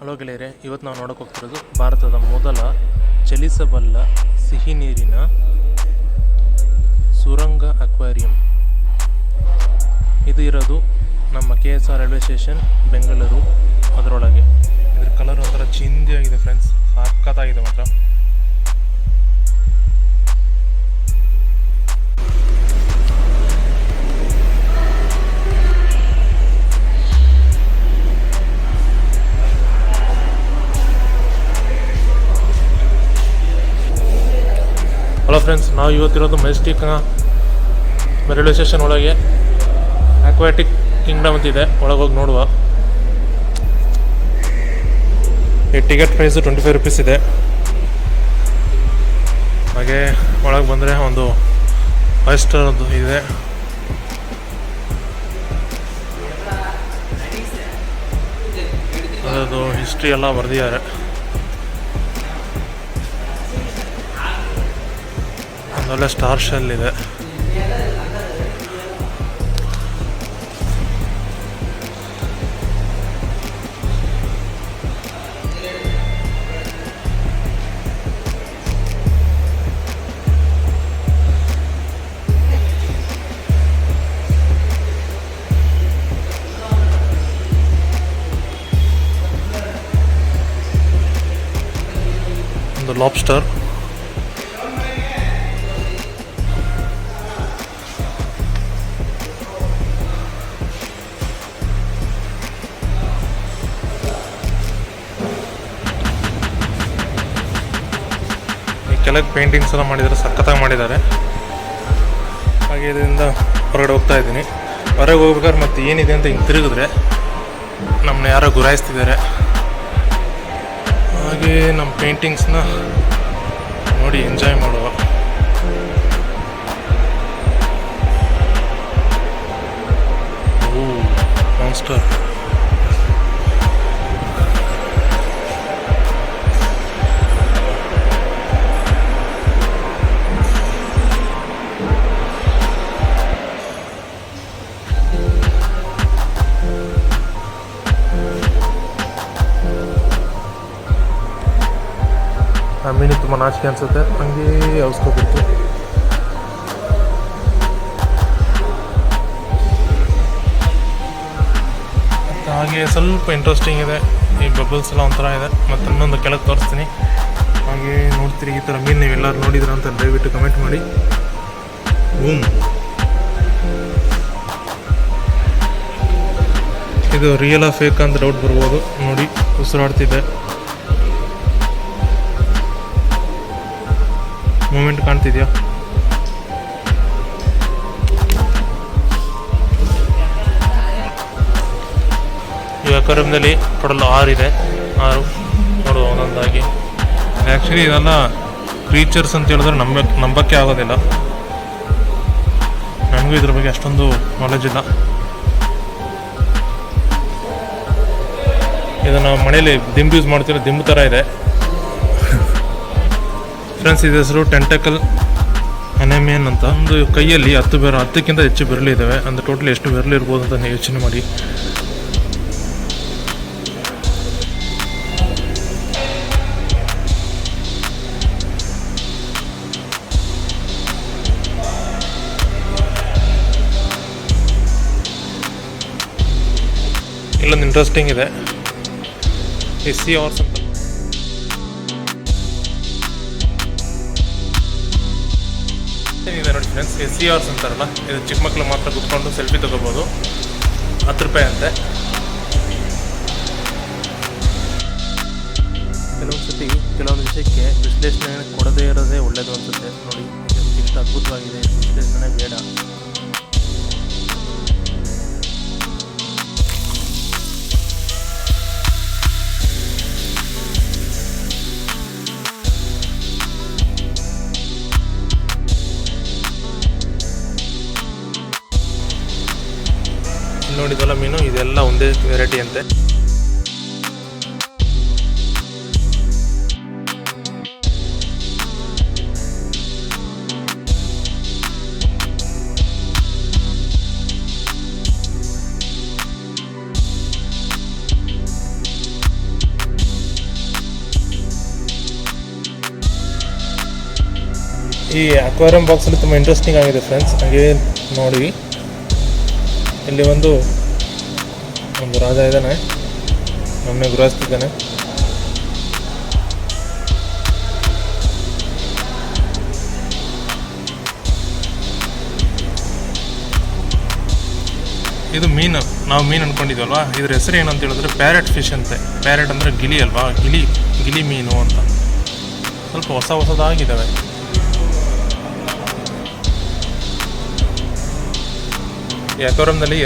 Hello ಗೆಳೆಯರೆ, ಇವತ್ತು ನಾವು ನೋಡೋಕೆ ಹೋಗ್ತಿರೋದು ಭಾರತದ ಮೊದಲ ಚಲಿಸಬಲ್ಲ ಸಿಹಿ ನೀರಿನ ಸುರಂಗ ಅಕ್ವೇರಿಯಂ. ಇದು ಇರೋದು ನಮ್ಮ KSR ರೈಲ್ವೆ ಸ್ಟೇಷನ್ ಬೆಂಗಳೂರು ಅದರೊಳಗೆ. ಇದ್ರ ಕಲರ್ ಒಂಥರ ಚಿಂದಿಯಾಗಿದೆ ಫ್ರೆಂಡ್ಸ್, ಸಖತ್ತಾಗಿದೆ ಮಾತ್ರ. ಹಲೋ ಫ್ರೆಂಡ್ಸ್, ನಾವು ಇವತ್ತಿರೋದು ಮೆಜೆಸ್ಟಿಕ್ ರೈಲ್ವೆ ಸ್ಟೇಷನ್ ಒಳಗೆ. ಅಕ್ವಾಟಿಕ್ ಕಿಂಗ್ಡಮ್ ಅಂತಿದೆ, ಒಳಗೆ ಹೋಗಿ ನೋಡುವ. ಈ ಟಿಕೆಟ್ ಪ್ರೈಸು 25 ರೂಪೀಸ್ ಇದೆ. ಹಾಗೆ ಒಳಗೆ ಬಂದರೆ ಒಂದು 5 ಸ್ಟಾರ್ ಒಂದು ಇದೆ. ಅದರದ್ದು ಹಿಸ್ಟ್ರಿ ಎಲ್ಲ ಬರೆದಿದ್ದಾರೆ. ಒಂದೊಳ್ಳೆ ಸ್ಟಾರ್ ಶೆಲ್ ಇದೆ. ಒಂದು ಲಾಬ್ಸ್ಟರ್, ಕೆಳಗೆ ಪೇಂಟಿಂಗ್ಸ್ ಎಲ್ಲ ಮಾಡಿದ್ದಾರೆ, ಸಖತ್ತಾಗಿ ಮಾಡಿದ್ದಾರೆ. ಹಾಗೆ ಇದರಿಂದ ಹೊರಗಡೆ ಹೋಗ್ತಾ ಇದ್ದೀನಿ. ಹೊರಗೆ ಹೋಗ್ಬೇಕಾದ್ರೆ ಮತ್ತೆ ಏನಿದೆ ಅಂತ ಹಿಂಗೆ ತಿರುಗಿದ್ರೆ ನಮ್ಮನ್ನ ಯಾರೋ ಗುರಾಯಿಸ್ತಿದ್ದಾರೆ. ಹಾಗೆ ನಮ್ಮ ಪೇಂಟಿಂಗ್ಸ್ನ ನೋಡಿ ಎಂಜಾಯ್ ಮಾಡುವ. ಓ ಮಾನ್ಸ್ಟರ್. ಆ ಮೀನಿಗೆ ತುಂಬ ನಾಚಿಕೆ ಅನಿಸುತ್ತೆ, ಹಂಗೆ ಅವಸ್ಕೋಬಿಡ್ತು. ಮತ್ತು ಹಾಗೆ ಸ್ವಲ್ಪ ಇಂಟ್ರೆಸ್ಟಿಂಗ್ ಇದೆ, ಈ ಬಬಲ್ಸ್ ಎಲ್ಲ ಒಂಥರ ಇದೆ. ಮತ್ತು ಇನ್ನೊಂದು ಕೆಳಗೆ ತೋರಿಸ್ತೀನಿ. ಹಾಗೆ ನೋಡ್ತೀರಿ, ಈ ಥರ ಮೀನು ನೀವೆಲ್ಲರೂ ನೋಡಿದ್ರ ಅಂತ ದಯವಿಟ್ಟು ಕಮೆಂಟ್ ಮಾಡಿ. ಇದು ರಿಯಲ್ ಫೇಕ್ ಅಂತ ಡೌಟ್ ಬರ್ಬೋದು. ನೋಡಿ, ಉಸಿರಾಡ್ತಿದೆ, ಮೂಮೆಂಟ್ ಕಾಣ್ತಿದ್ಯಾ? ಈ ಅಕ್ವೇರಿಯಂನಲ್ಲಿ ಟೋಟಲ್ 6 ಇದೆ. 6 ನೋಡುವ ಒಂದೊಂದಾಗಿ. ಆ್ಯಕ್ಚುಲಿ ಇದೆಲ್ಲ ಕ್ರೀಚರ್ಸ್ ಅಂತ ಹೇಳಿದ್ರೆ ನಂಬಕ್ಕೆ ಆಗೋದಿಲ್ಲ. ನನಗೂ ಇದ್ರ ಬಗ್ಗೆ ಅಷ್ಟೊಂದು ನಾಲೆಜ್ ಇಲ್ಲ. ಇದನ್ನು ಮನೇಲಿ ದಿಂಬು ಯೂಸ್ ಮಾಡ್ತಿರೋ ದಿಂಬು ಥರ ಇದೆ ಫ್ರೆಂಡ್ಸ್. ಇದು ಹೆಸರು ಟೆಂಟಕಲ್ ಅನೆಮಿಯನ್ ಅಂತ. ಒಂದು ಕೈಯಲ್ಲಿ 10ಕ್ಕಿಂತ ಹೆಚ್ಚು ಬೆರಳು ಇದ್ದಾವೆ. ಅಂದರೆ ಟೋಟಲ್ ಎಷ್ಟು ಬೆರಳು ಇರ್ಬೋದು ಅಂತ ನೀವು ಯೋಚನೆ ಮಾಡಿ. ಇಲ್ಲೊಂದು ಇಂಟ್ರೆಸ್ಟಿಂಗ್ ಇದೆ, SC Horse ಅಂತ. ಇದೆ ನೋಡಿ ಫ್ರೆಂಡ್ಸ್, SC Horse ಅಂತಾರಲ್ಲ, ಇದು ಚಿಕ್ಕ ಮಕ್ಕಳು ಮಾತ್ರ ಕುತ್ಕೊಂಡು ಸೆಲ್ಫಿ ತಗೋಬೋದು. 10 ರೂಪಾಯಿ ಅಂತೆ. ಕೆಲವೊಂದು ಸತಿ ಕೆಲವೊಂದು ವಿಷಯಕ್ಕೆ ವಿಶ್ಲೇಷಣೆ ಕೊಡದೇ ಇರೋದೇ ಒಳ್ಳೆಯದು ಅನಿಸುತ್ತೆ. ನೋಡಿ, ಎಷ್ಟು ಅದ್ಭುತವಾಗಿದೆ, ವಿಶ್ಲೇಷಣೆ ಬೇಡ. ನೋಡಿದಲ್ಲ ಮೀನು, ಇದೆಲ್ಲ ಒಂದೇ ವೆರೈಟಿ ಅಂತೆ. ಈ ಅಕ್ವೇರಿಯಂ ಬಾಕ್ಸಲ್ಲಿ ತುಂಬ ಇಂಟ್ರೆಸ್ಟಿಂಗ್ ಆಗಿದೆ ಫ್ರೆಂಡ್ಸ್. ಹಾಗೆ ನೋಡಿ, ಇಲ್ಲಿ ಒಂದು ರಾಜ ಇದ್ದಾನೆ, ನಮ್ಮನ್ನೇ ಗುರಾಯಿಸ್ತಿದ್ದಾನೆ. ಇದು ಮೀನು, ನಾವು ಮೀನು ಅಂದ್ಕೊಂಡಿದ್ವಲ್ವಾ, ಇದ್ರ ಹೆಸರು ಏನು ಅಂತ ಹೇಳಿದ್ರೆ ಪ್ಯಾರೆಟ್ ಫಿಶ್ ಅಂತೆ. ಪ್ಯಾರೆಟ್ ಅಂದರೆ ಗಿಳಿ ಅಲ್ವಾ, ಗಿಳಿ ಮೀನು ಅಂತ. ಸ್ವಲ್ಪ ಹೊಸದಾಗಿದ್ದಾವೆ. ಈ ಅಕ್ವೇರಿಯಂನಲ್ಲಿ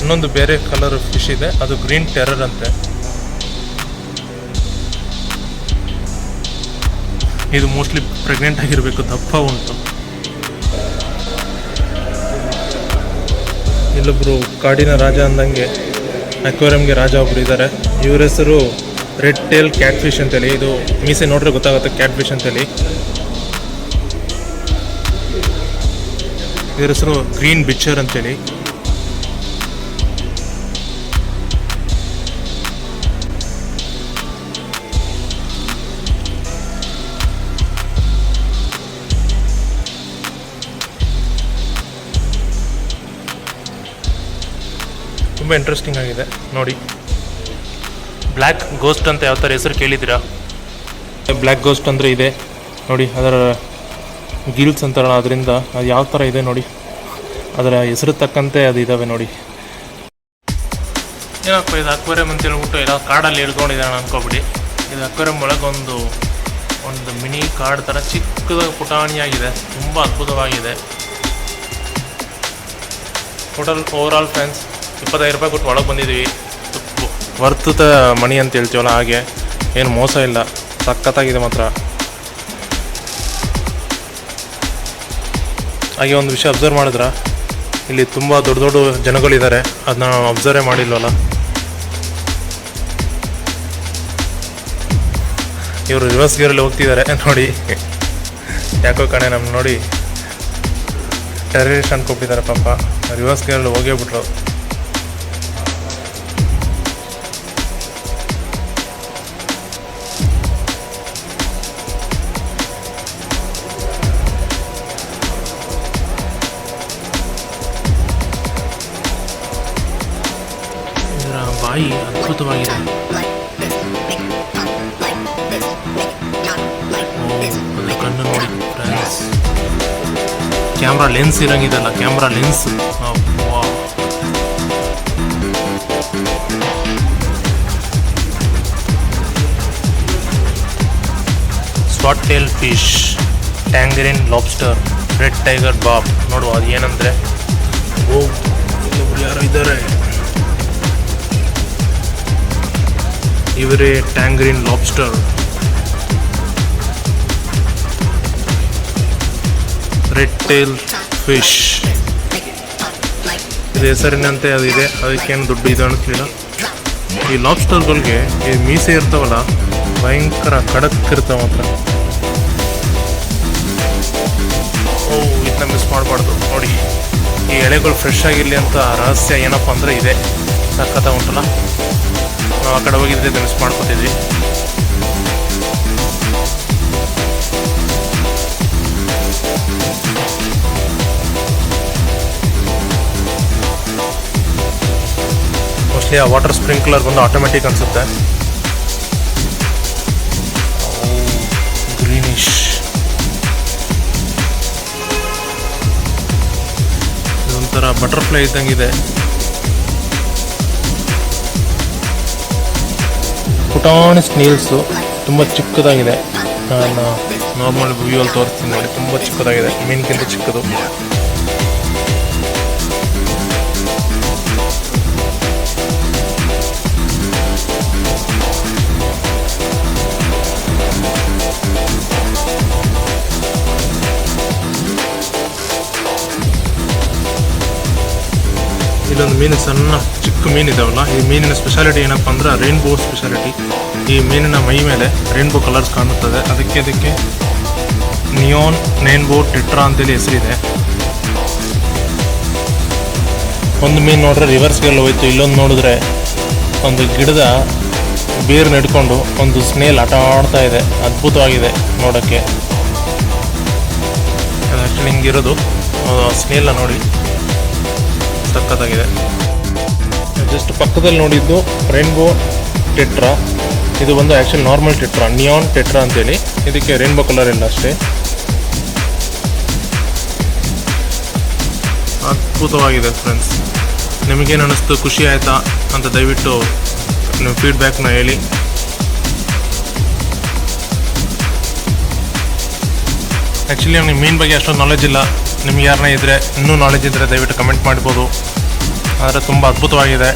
ಇನ್ನೊಂದು ಬೇರೆ ಕಲರ್ ಫಿಶ್ ಇದೆ, ಅದು ಗ್ರೀನ್ ಟೆರರ್ ಅಂತೆ. ಇದು ಮೋಸ್ಟ್ಲಿ ಪ್ರೆಗ್ನೆಂಟ್ ಆಗಿರಬೇಕು, ದಪ್ಪ ಉಂಟು. ಇಲ್ಲೊಬ್ರು ಕಾಡಿನ ರಾಜ ಅಂದಂಗೆ ಅಕ್ವೇರಿಯಂಗೆ ರಾಜ ಒಬ್ರು ಇದ್ದಾರೆ. ಇವ್ರ ಹೆಸರು ರೆಡ್ ಟೇಲ್ ಕ್ಯಾಟ್ ಫಿಶ್ ಅಂತೇಳಿ. ಇದು ಮೀಸೆ ನೋಡ್ರೆ ಗೊತ್ತಾಗುತ್ತೆ ಕ್ಯಾಟ್ ಫಿಶ್ ಅಂತೇಳಿ. ಇವ್ರ ಹೆಸರು ಗ್ರೀನ್ ಬಿಚ್ಚರ್ ಅಂತೇಳಿ. ತುಂಬ ಇಂಟ್ರೆಸ್ಟಿಂಗ್ ಆಗಿದೆ ನೋಡಿ. ಬ್ಲ್ಯಾಕ್ ಗೋಸ್ಟ್ ಅಂತ ಯಾವ ಥರ ಹೆಸರು ಕೇಳಿದ್ದೀರಾ? ಬ್ಲ್ಯಾಕ್ ಗೋಸ್ಟ್ ಅಂದರೆ ಇದೆ ನೋಡಿ, ಅದರ ಗಿಲ್ಸ್ ಅಂತಾರಲ್ಲ, ಅದರಿಂದ ಅದು ಯಾವ ಥರ ಇದೆ ನೋಡಿ, ಅದರ ಹೆಸರು ತಕ್ಕಂತೆ ಅದು ಇದ್ದಾವೆ ನೋಡಿ. ಏನಪ್ಪ ಇದು ಅಕ್ವೇರಿಯಂ ಅಂತ ಹೇಳ್ಬಿಟ್ಟು ಎಲ್ಲ ಕಾಡಲ್ಲಿ ಇಳ್ಕೊಂಡಿದ್ದಾನೆ ಅನ್ಕೋಬಿಡಿ. ಇದು ಅಕ್ವೇರಿಯಂ ಒಳಗೆ ಒಂದು ಮಿನಿ ಕಾಡ್ ಥರ ಚಿಕ್ಕದಾಗಿ ಪುಟಾಣಿಯಾಗಿದೆ, ತುಂಬ ಅದ್ಭುತವಾಗಿದೆ. ಟೋಟಲ್ ಓವರಾಲ್ ಫ್ರೆಂಡ್ಸ್ 25 ರೂಪಾಯಿ ಕೊಟ್ಟು ಒಳಗೆ ಬಂದಿದ್ದೀವಿ. ವರ್ತ ಮಣಿ ಅಂತ ಹೇಳ್ತೀವಲ್ಲ, ಹಾಗೆ ಏನು ಮೋಸ ಇಲ್ಲ, ಸಖತ್ತಾಗಿದೆ ಮಾತ್ರ. ಹಾಗೆ ಒಂದು ವಿಷಯ ಅಬ್ಸರ್ವ್ ಮಾಡಿದ್ರ, ಇಲ್ಲಿ ತುಂಬ ದೊಡ್ಡ ದೊಡ್ಡ ಜನಗಳಿದ್ದಾರೆ, ಅದನ್ನ ನಾವು ಅಬ್ಸರ್ವೇ ಮಾಡಿಲ್ವಲ್ಲ. ಇವರು ರಿವರ್ಸ್ ಗೇರಲ್ಲಿ ಹೋಗ್ತಿದ್ದಾರೆ ನೋಡಿ. ಯಾಕೋ ಕಣೆ ನಮ್ಮ ನೋಡಿ ಟೆರರಿಸ್ಟ್ ಅನ್ಕೊಬಿಟ್ಟಿದ್ದಾರೆ ಪಾಪ, ರಿವರ್ಸ್ ಗೇರಲ್ಲಿ ಹೋಗೇ ಬಿಟ್ರು. ಬಾಯಿ ಅದ್ಭುತವಾಗಿದೆ. ಕಣ್ಣು ನೋಡಿ ಫ್ರೆಂಡ್ಸ್, ಕ್ಯಾಮ್ರಾ ಲೆನ್ಸ್ ಇರಂಗಿದಲ್ಲ, camera lens. Spot tail fish, tangerine lobster, red tiger ಬಾಬ್. ನೋಡುವ ಅದು ಏನಂದ್ರೆ, ಇಲ್ಲೊಬ್ರು ಯಾರೋ ಇದ್ದಾರೆ, ಇವರೇ tangerine lobster. Red tail fish, ಇದು ಹೆಸರಿನಂತೆ ಅದು ಇದೆ, ಅದಕ್ಕೇನು ದುಡ್ಡು ಇದೆ ಅನ್ನಿಸ್ಲಿಲ್ಲ. ಈ ಲಾಬ್ಸ್ಟರ್ಗಳಿಗೆ ಈ ಮೀಸೆ ಇರ್ತಾವಲ್ಲ, ಭಯಂಕರ ಖಡಕ್ ಇರ್ತಾವ ಮಾತ್ರ. ಇದನ್ನ ಮಿಸ್ ಮಾಡಬಾರ್ದು ನೋಡಿ. ಈ ಎಳೆಗಳು ಫ್ರೆಶ್ ಆಗಿರಲಿ ಅಂತ ರಹಸ್ಯ ಏನಪ್ಪ ಅಂದರೆ ಇದೆ, ಸಖತ್ತ ಉಂಟಲ್ಲ. ನಾವು ಆ ಕಡೆ ಹೋಗಿದ್ರೆ ಮಿಸ್ ಮಾಡ್ಕೊತಿದ್ವಿ. ಮೋಸ್ಟ್ಲಿ ಆ ವಾಟರ್ ಸ್ಪ್ರಿಂಕ್ಲರ್ ಬಂದು ಆಟೋಮೆಟಿಕ್ ಅನಿಸುತ್ತೆ. ಗ್ರೀನಿಶ್, ಇದೊಂಥರ ಬಟರ್ಫ್ಲೈ ಇದ್ದಂಗಿದೆ. ಪುಟಾಣಿ ಸ್ನೇಲ್ಸು, ತುಂಬ ಚಿಕ್ಕದಾಗಿದೆ. ನಾನು ನಾರ್ಮಲ್ ವ್ಯೂವಲ್ಲಿ ತೋರಿಸ್ತೀನಿ ನೋಡಿ, ತುಂಬ ಚಿಕ್ಕದಾಗಿದೆ, ಮೀನಿಗಿಂತ ಚಿಕ್ಕದು. ಇಲ್ಲೊಂದು ಮೀನು, ಸಣ್ಣ ಚಿಕ್ಕ ಮೀನಿದಾವಲ್ಲ, ಈ ಮೀನಿನ ಸ್ಪೆಷಾಲಿಟಿ ಏನಪ್ಪ ಅಂದ್ರೆ ರೈನ್ಬೋ ಸ್ಪೆಷಾಲಿಟಿ. ಈ ಮೀನಿನ ಮೈ ಮೇಲೆ ರೈನ್ಬೋ ಕಲರ್ಸ್ ಕಾಣುತ್ತದೆ, ಅದಕ್ಕೆ ನಿಯಾನ್ ರೈನ್ಬೋ ಟೆಟ್ರಾ ಅಂತೇಳಿ ಹೆಸರಿದೆ. ಒಂದು ಮೀನು ನೋಡ್ರೆ ರಿವರ್ಸ್ಗೆಲ್ಲ ಹೋಯ್ತು, ಇಲ್ಲೊಂದು ನೋಡಿದ್ರೆ ಒಂದು ಗಿಡದ ಬೇರು ನೆಡ್ಕೊಂಡು ಒಂದು ಸ್ನೇಲ್ ಆಟ ಆಡ್ತಾ ಇದೆ, ಅದ್ಭುತವಾಗಿದೆ ನೋಡೋಕ್ಕೆ. ಆ್ಯಕ್ಚುಲಿ ಹಿಂಗಿರೋದು ಸ್ನೇಲ್ನ ನೋಡಿ ಸಖತ್ತಾಗಿದೆ. ಜಸ್ಟ್ ಪಕ್ಕದಲ್ಲಿ ನೋಡಿದ್ದು ರೈನ್ಬೋ ಟೆಟ್ರಾ. ಇದು ಒಂದು actually normal tetra, neon tetra ಅಂತೇಳಿ. ಇದಕ್ಕೆ ರೈನ್ಬೋ ಕಲರ್ ಇಲ್ಲ ಅಷ್ಟೇ. ಅದ್ಭುತವಾಗಿದೆ ಫ್ರೆಂಡ್ಸ್. ನಿಮಗೇನು ಅನ್ನಿಸ್ತು, ಖುಷಿ ಆಯಿತಾ ಅಂತ ದಯವಿಟ್ಟು ನಿಮ್ಮ ಫೀಡ್ಬ್ಯಾಕ್ನ ಹೇಳಿ. ಆ್ಯಕ್ಚುಲಿ ನನಗೆ ಮೀನು ಬಗ್ಗೆ ಅಷ್ಟೊಂದು ನಾಲೆಜ್ ಇಲ್ಲ. ನಿಮ್ಗೆ ಯಾರನ್ನ ಇದ್ದರೆ, ಇನ್ನೂ ನಾಲೆಜ್ ಇದ್ದರೆ ದಯವಿಟ್ಟು ಕಮೆಂಟ್ ಮಾಡ್ಬೋದು. ಆದರೆ ತುಂಬ ಅದ್ಭುತವಾಗಿದೆ.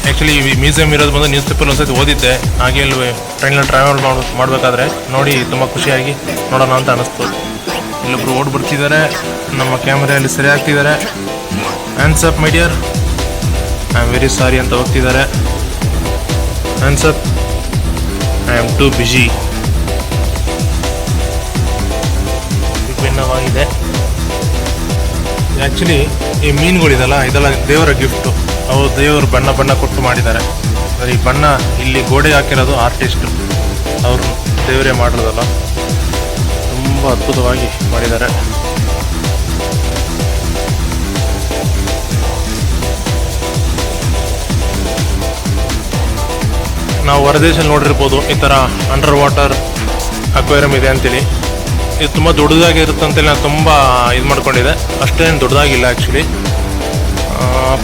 ಆ್ಯಕ್ಚುಲಿ ಈ ಮ್ಯೂಸಿಯಂ ಇರೋದು ಬಂದು ನ್ಯೂಸ್ ಪೇಪರ್ ಒಂದ್ಸತಿ ಓದಿದ್ದೆ. ಹಾಗೆ ಇಲ್ಲಿ ಟ್ರೈನಲ್ಲಿ ಟ್ರಾವೆಲ್ ಮಾಡಬೇಕಾದ್ರೆ ನೋಡಿ ತುಂಬ ಖುಷಿಯಾಗಿ ನೋಡೋಣ ಅಂತ ಅನ್ನಿಸ್ತು. ಇಲ್ಲೊಬ್ರು ಓಡ್ಬಿಡ್ತಿದ್ದಾರೆ, ನಮ್ಮ ಕ್ಯಾಮ್ರಾಯಲ್ಲಿ ಸರಿ ಆಗ್ತಿದ್ದಾರೆ. Hands up my dear, I am very sorry ಅಂತ ಹೋಗ್ತಿದ್ದಾರೆ. Hands up, I am too busy. ವಿಭಿನ್ನವಾಗಿದೆ. ಆ್ಯಕ್ಚುಲಿ ಈ ಮೀನುಗಳಿದೆಲ್ಲ, ಇದೆಲ್ಲ ದೇವರ ಗಿಫ್ಟು. ಅವು ದೇವರು ಬಣ್ಣ ಬಣ್ಣ ಕೊಟ್ಟು ಮಾಡಿದ್ದಾರೆ. ಈ ಬಣ್ಣ ಇಲ್ಲಿ ಗೋಡೆಗೆ ಹಾಕಿರೋದು ಆರ್ಟಿಸ್ಟು, ಅವರು ದೇವರೇ ಮಾಡಿರೋದಲ್ಲ. ತುಂಬ ಅದ್ಭುತವಾಗಿ ಮಾಡಿದ್ದಾರೆ. ನಾವು ಹೊರದೇಶದಲ್ಲಿ ನೋಡಿರ್ಬೋದು ಈ ಥರ ಅಂಡರ್ ವಾಟರ್ ಅಕ್ವೇರಿಯಂ ಇದೆ ಅಂತೇಳಿ. ಇದು ತುಂಬ ದೊಡ್ಡದಾಗಿರುತ್ತೆ ಅಂತೇಳಿ ನಾನು ತುಂಬ ಇದು ಮಾಡ್ಕೊಂಡಿದ್ದೆ. ಅಷ್ಟೇನು ದೊಡ್ಡದಾಗಿಲ್ಲ ಆ್ಯಕ್ಚುಲಿ,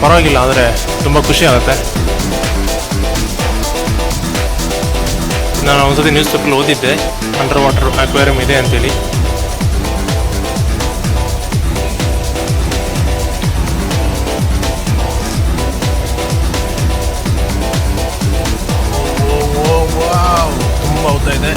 ಪರವಾಗಿಲ್ಲ. ಆದರೆ ತುಂಬ ಖುಷಿ ಆಗುತ್ತೆ. ನಾನು ಒಂದ್ಸತಿ ನ್ಯೂಸ್ ಪೇಪರ್ ಓದಿದ್ದೆ ಅಂಡರ್ ವಾಟರ್ ಅಕ್ವೇರಿಯಂ ಇದೆ ಅಂತೇಳಿ. ತುಂಬ ಉದ್ದ ಇದೆ.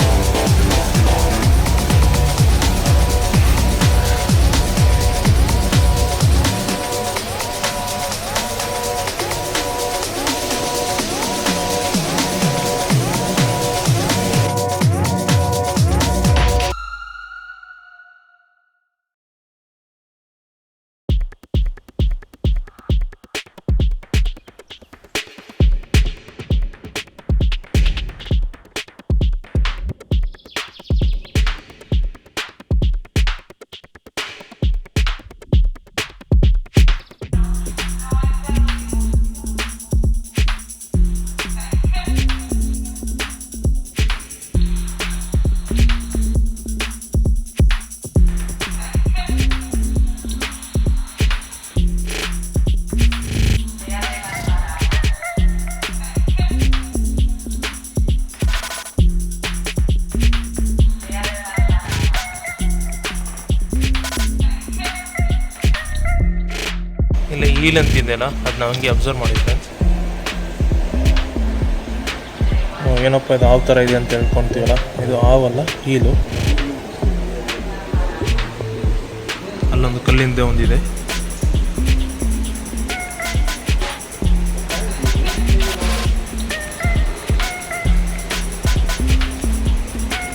ಇಲ್ಲ ಈಲ್ ಅಂತಿದ್ದೆಲ್ಲ, ಅದನ್ನ ಹಂಗೆ ಅಬ್ಸರ್ವ್ ಮಾಡಿ ಫ್ರೆಂಡ್ಸ್. ಏನಪ್ಪ ಇದು ಹಾವು ಥರ ಇದೆ ಅಂತ ಹೇಳ್ಕೊತೀವಲ್ಲ, ಇದು ಹಾವಲ್ಲ, ಈಲು. ಅಲ್ಲೊಂದು ಕಲ್ಲಿಂದ ಒಂದಿದೆ.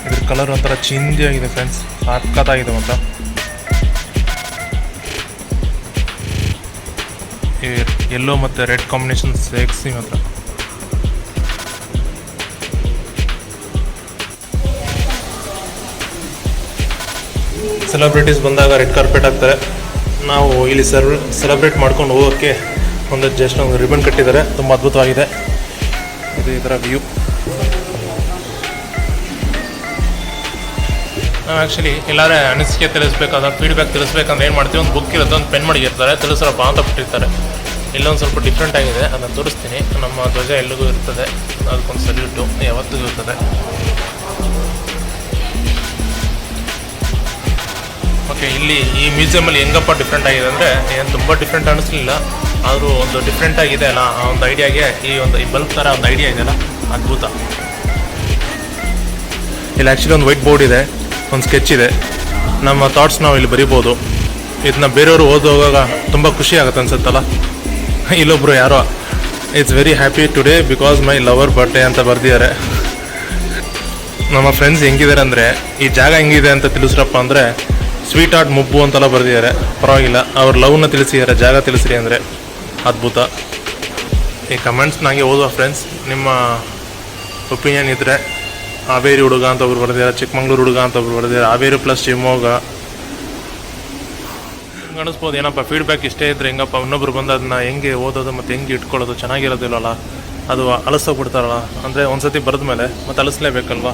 ಇದ್ರ ಕಲರ್ ಒಂಥರ ಚಿಂದಿ ಆಗಿದೆ ಫ್ರೆಂಡ್ಸ್, ಸಖತ್ತಾಗಿದೆ ಮಾತ್ರ. ಯೆಲ್ಲೋ ಮತ್ತು ರೆಡ್ ಕಾಂಬಿನೇಷನ್ ಸೇಕ್ಸಿ ಮಾತ್ರ. ಸೆಲೆಬ್ರಿಟೀಸ್ ಬಂದಾಗ ರೆಡ್ ಕಾರ್ಪೆಟ್ ಹಾಕ್ತಾರೆ. ನಾವು ಇಲ್ಲಿ ಸೆಲೆಬ್ರೇಟ್ ಮಾಡ್ಕೊಂಡು ಹೋಗೋಕ್ಕೆ ಜಸ್ಟ್ ಒಂದು ರಿಬನ್ ಕಟ್ಟಿದ್ದಾರೆ. ತುಂಬ ಅದ್ಭುತವಾಗಿದೆ. ಇದು ಈ ಥರ ವ್ಯೂ. ನಾವು ಆ್ಯಕ್ಚುಲಿ ಎಲ್ಲಾರೇ ಅನಿಸಿಕೆ ತಿಳಿಸ್ಬೇಕಾದ್ರೆ, ಫೀಡ್ಬ್ಯಾಕ್ ತಿಳಿಸ್ಬೇಕಂದ್ರೆ ಏನು ಮಾಡ್ತೀವಿ, ಒಂದು ಬುಕ್ ಇರುತ್ತೆ, ಒಂದು ಪೆನ್ ಮಾಡಿರ್ತಾರೆ, ತಿಳಿಸ್ರಪ್ಪ ಅಂತ ಬಿಟ್ಟಿರ್ತಾರೆ. ಇಲ್ಲೊಂದು ಸ್ವಲ್ಪ ಡಿಫ್ರೆಂಟ್ ಆಗಿದೆ, ಅದನ್ನು ತೋರಿಸ್ತೀನಿ. ನಮ್ಮ ಧ್ವಜ ಎಲ್ಲಿಗೂ ಇರ್ತದೆ, ಅದಕ್ಕೊಂದು ಸಲ್ಯೂಟು ಯಾವತ್ತಿಗೂ ಇರ್ತದೆ. ಓಕೆ, ಇಲ್ಲಿ ಈ ಮ್ಯೂಸಿಯಮಲ್ಲಿ ಹೆಂಗಪ್ಪ ಡಿಫ್ರೆಂಟ್ ಆಗಿದೆ ಅಂದರೆ, ಏನು ತುಂಬ ಡಿಫ್ರೆಂಟ್ ಅನ್ನಿಸ್ಲಿಲ್ಲ, ಆದರೂ ಒಂದು ಡಿಫ್ರೆಂಟ್ ಆಗಿದೆ ಅಲ್ಲ, ಆ ಒಂದು ಐಡಿಯಾಗೆ ಈ ಬಲ್ಬ್ ಥರ ಒಂದು ಐಡಿಯಾ ಇದೆಯಲ್ಲ, ಅದ್ಭುತ. ಇಲ್ಲಿ ಆ್ಯಕ್ಚುಲಿ ಒಂದು ವೈಟ್ ಬೋರ್ಡ್ ಇದೆ, ಒಂದು ಸ್ಕೆಚ್ ಇದೆ. ನಮ್ಮ ಥಾಟ್ಸ್ ನಾವು ಇಲ್ಲಿ ಬರಿಬೋದು. ಇದನ್ನ ಬೇರೆಯವರು ಓದೋವಾಗ ತುಂಬ ಖುಷಿ ಆಗುತ್ತೆ ಅನ್ಸುತ್ತಲ್ಲ. ಇಲ್ಲೊಬ್ರು ಯಾರೋ it's very happy today because my lover birthday ಅಂತ ಬರ್ದಿದ್ದಾರೆ. ನಮ್ಮ ಫ್ರೆಂಡ್ಸ್ ಹೆಂಗಿದ್ದಾರೆ ಅಂದರೆ, ಈ ಜಾಗ ಹೆಂಗಿದೆ ಅಂತ ತಿಳಿಸ್ರಪ್ಪ ಅಂದರೆ ಸ್ವೀಟ್ ಆರ್ಟ್ ಮುಬ್ಬು ಅಂತೆಲ್ಲ ಬರ್ದಿದ್ದಾರೆ. ಪರವಾಗಿಲ್ಲ, ಅವ್ರ ಲವ್ನ ತಿಳಿಸಿದ್ದಾರೆ, ಜಾಗ ತಿಳಿಸ್ರಿ ಅಂದರೆ ಅದ್ಭುತ. ಈ ಕಮೆಂಟ್ಸ್ನಾಗೆ ಓದುವ ಫ್ರೆಂಡ್ಸ್, ನಿಮ್ಮ ಒಪಿನಿಯನ್ ಇದ್ದರೆ. ಹಾವೇರಿ ಹುಡುಗ ಅಂತ ಒಬ್ರು ಬರ್ದಿದ್ದಾರೆ, ಚಿಕ್ಕಮಂಗ್ಳೂರು ಹುಡುಗ ಅಂತ ಒಬ್ರು ಬರ್ದಿದ್ದಾರೆ, ಹಾವೇರಿ ಪ್ಲಸ್ ಶಿವಮೊಗ್ಗ, ಅನಿಸ್ಬೋದು ಏನಪ್ಪ ಫೀಡ್ಬ್ಯಾಕ್ ಇಷ್ಟೇ ಇದ್ದರೆ ಹೆಂಗಪ್ಪ ಇನ್ನೊಬ್ರು ಬಂದು ಅದನ್ನ ಹೆಂಗೆ ಓದೋದು ಮತ್ತು ಹೆಂಗೆ ಇಟ್ಕೊಳ್ಳೋದು ಚೆನ್ನಾಗಿರೋದಿಲ್ಲಲ್ಲ, ಅದು ಅಳಿಸೋಗ್ಬಿಡ್ತಾರಲ್ಲ, ಅಂದರೆ ಒಂದು ಸತಿ ಬರೆದ ಮೇಲೆ ಮತ್ತೆ ಅಳಿಸ್ಲೇಬೇಕಲ್ವ.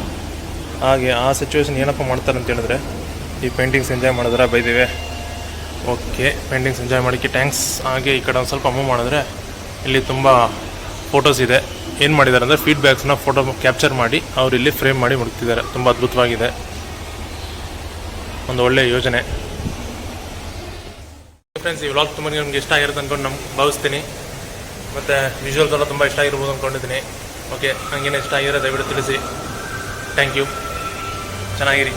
ಹಾಗೆ ಆ ಸಿಚುವೇಶನ್ ಏನಪ್ಪ ಮಾಡ್ತಾರೆ ಅಂತ ಹೇಳಿದ್ರೆ, ಈ ಪೇಂಟಿಂಗ್ಸ್ ಎಂಜಾಯ್ ಮಾಡಿದ್ರೆ ಬೈದಿವೆ. ಓಕೆ, ಪೇಂಟಿಂಗ್ಸ್ ಎಂಜಾಯ್ ಮಾಡೋಕ್ಕೆ ಥ್ಯಾಂಕ್ಸ್. ಹಾಗೆ ಈ ಕಡೆ ಒಂದು ಸ್ವಲ್ಪ ಮೂವ್ ಮಾಡಿದ್ರೆ ಇಲ್ಲಿ ತುಂಬ ಫೋಟೋಸ್ ಇದೆ. ಏನು ಮಾಡಿದ್ದಾರೆ ಅಂದರೆ ಫೀಡ್ಬ್ಯಾಕ್ಸ್ನ ಫೋಟೋ ಕ್ಯಾಪ್ಚರ್ ಮಾಡಿ ಅವರು ಇಲ್ಲಿ ಫ್ರೇಮ್ ಮಾಡಿ ಮುಡ್ತಿದ್ದಾರೆ. ತುಂಬ ಅದ್ಭುತವಾಗಿದೆ, ಒಂದು ಒಳ್ಳೆಯ ಯೋಜನೆ. ಫ್ರೆಂಡ್ಸ್, ಈ ವ್ಲಾಗ್ ತುಂಬ ನಿಮಗೆ ಇಷ್ಟ ಆಗಿರುತ್ತೆ ಅಂದ್ಕೊಂಡು ಭಾವಿಸ್ತೀನಿ. ಮತ್ತು ವಿಜುವಲ್ಸ್ ಎಲ್ಲ ತುಂಬ ಇಷ್ಟ ಆಗಿರ್ಬೋದು ಅಂದ್ಕೊಂಡಿದ್ದೀನಿ. ಓಕೆ, ನನಗೇನು ಇಷ್ಟ ಆಗಿರೋ ದಯವಿಟ್ಟು ತಿಳಿಸಿ. ಥ್ಯಾಂಕ್ ಯು, ಚೆನ್ನಾಗಿರಿ.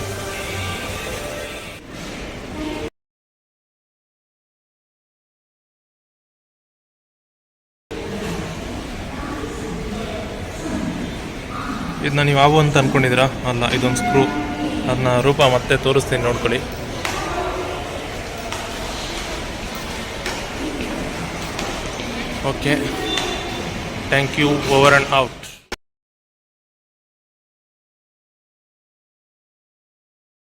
ಇದನ್ನ ನೀವು ಯಾವ ಅಂತ ಅಂದ್ಕೊಂಡಿದ್ದೀರಾ? ಅಲ್ಲ, ಇದೊಂದು ಸ್ಕ್ರೂ. ಅದನ್ನ ರೂಪ ಮತ್ತೆ ತೋರಿಸ್ತೀನಿ, ನೋಡ್ಕೊಳ್ಳಿ. Okay, thank you, over and out.